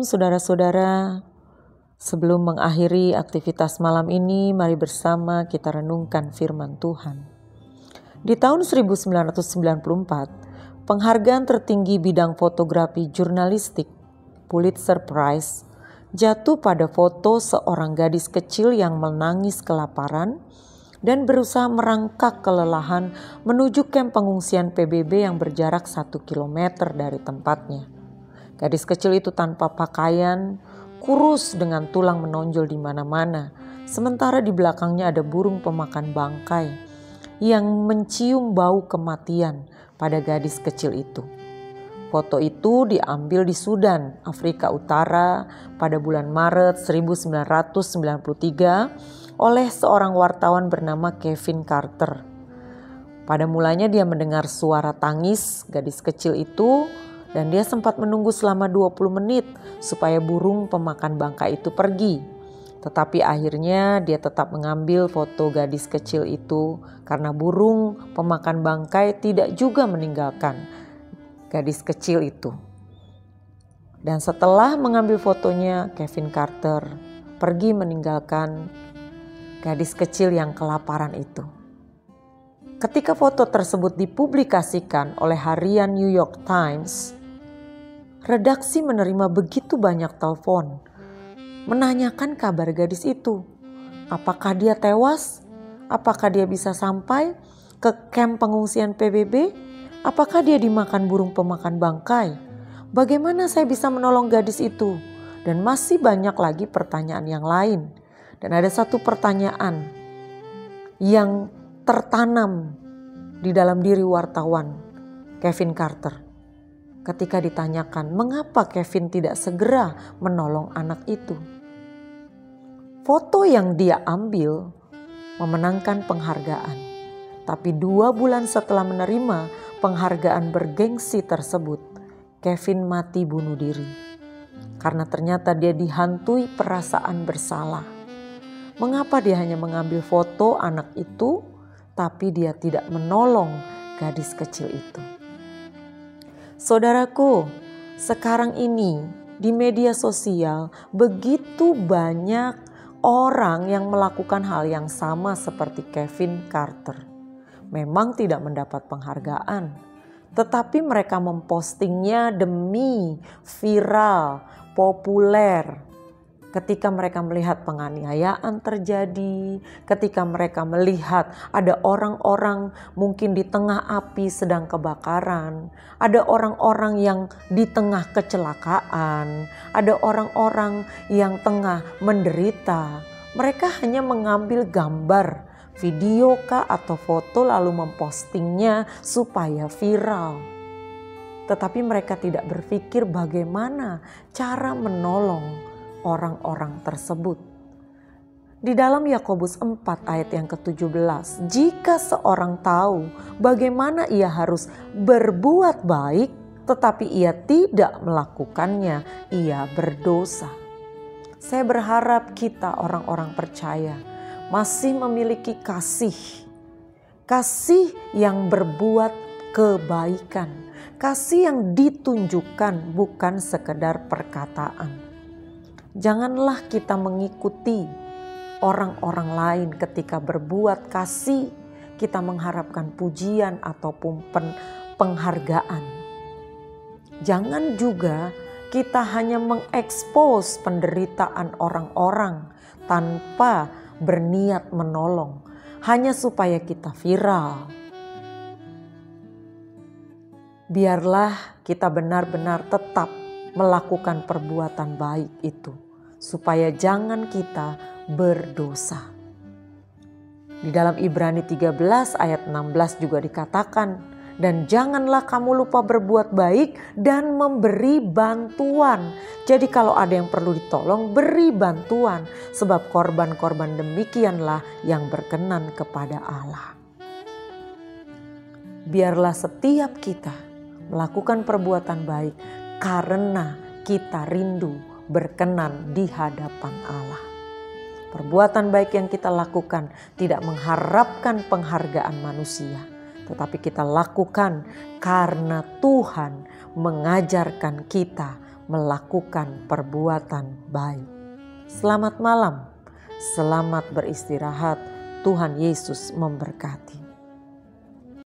Shalom saudara-saudara. Sebelum mengakhiri aktivitas malam ini, mari bersama kita renungkan firman Tuhan. Di tahun 1994, penghargaan tertinggi bidang fotografi jurnalistik, Pulitzer Prize, jatuh pada foto seorang gadis kecil yang menangis kelaparan dan berusaha merangkak kelelahan menuju kamp pengungsian PBB yang berjarak 1 kilometer dari tempatnya. Gadis kecil itu tanpa pakaian, kurus dengan tulang menonjol di mana-mana. Sementara di belakangnya ada burung pemakan bangkai yang mencium bau kematian pada gadis kecil itu. Foto itu diambil di Sudan, Afrika Utara pada bulan Maret 1993 oleh seorang wartawan bernama Kevin Carter. Pada mulanya dia mendengar suara tangis gadis kecil itu dan dia sempat menunggu selama 20 menit supaya burung pemakan bangkai itu pergi. Tetapi akhirnya dia tetap mengambil foto gadis kecil itu karena burung pemakan bangkai tidak juga meninggalkan gadis kecil itu. Dan setelah mengambil fotonya, Kevin Carter pergi meninggalkan gadis kecil yang kelaparan itu. Ketika foto tersebut dipublikasikan oleh harian New York Times, redaksi menerima begitu banyak telepon menanyakan kabar gadis itu. Apakah dia tewas? Apakah dia bisa sampai ke kamp pengungsian PBB? Apakah dia dimakan burung pemakan bangkai? Bagaimana saya bisa menolong gadis itu? Dan masih banyak lagi pertanyaan yang lain. Dan ada satu pertanyaan yang tertanam di dalam diri wartawan Kevin Carter. Ketika ditanyakan mengapa Kevin tidak segera menolong anak itu. Foto yang dia ambil memenangkan penghargaan. Tapi 2 bulan setelah menerima penghargaan bergengsi tersebut, Kevin mati bunuh diri. Karena ternyata dia dihantui perasaan bersalah. Mengapa dia hanya mengambil foto anak itu, tapi dia tidak menolong gadis kecil itu. Saudaraku, sekarang ini di media sosial begitu banyak orang yang melakukan hal yang sama seperti Kevin Carter. Memang tidak mendapat penghargaan, tetapi mereka mempostingnya demi viral, populer. Ketika mereka melihat penganiayaan terjadi, ketika mereka melihat ada orang-orang mungkin di tengah api sedang kebakaran, ada orang-orang yang di tengah kecelakaan, ada orang-orang yang tengah menderita, mereka hanya mengambil gambar, video kah atau foto lalu mempostingnya supaya viral. Tetapi mereka tidak berpikir bagaimana cara menolong orang-orang tersebut. Di dalam Yakobus 4 ayat yang ke-17, jika seorang tahu bagaimana ia harus berbuat baik, tetapi ia tidak melakukannya, ia berdosa. Saya berharap kita orang-orang percaya masih memiliki kasih yang berbuat kebaikan, kasih yang ditunjukkan bukan sekedar perkataan. Janganlah kita mengikuti orang-orang lain ketika berbuat kasih, kita mengharapkan pujian ataupun penghargaan. Jangan juga kita hanya mengekspos penderitaan orang-orang tanpa berniat menolong, hanya supaya kita viral. Biarlah kita benar-benar tetap melakukan perbuatan baik itu, supaya jangan kita berdosa. Di dalam Ibrani 13 ayat 16 juga dikatakan, dan janganlah kamu lupa berbuat baik dan memberi bantuan. Jadi kalau ada yang perlu ditolong, beri bantuan, sebab korban-korban demikianlah yang berkenan kepada Allah. Biarlah setiap kita melakukan perbuatan baik karena kita rindu berkenan di hadapan Allah. Perbuatan baik yang kita lakukan tidak mengharapkan penghargaan manusia, tetapi kita lakukan karena Tuhan mengajarkan kita melakukan perbuatan baik. Selamat malam, selamat beristirahat. Tuhan Yesus memberkati.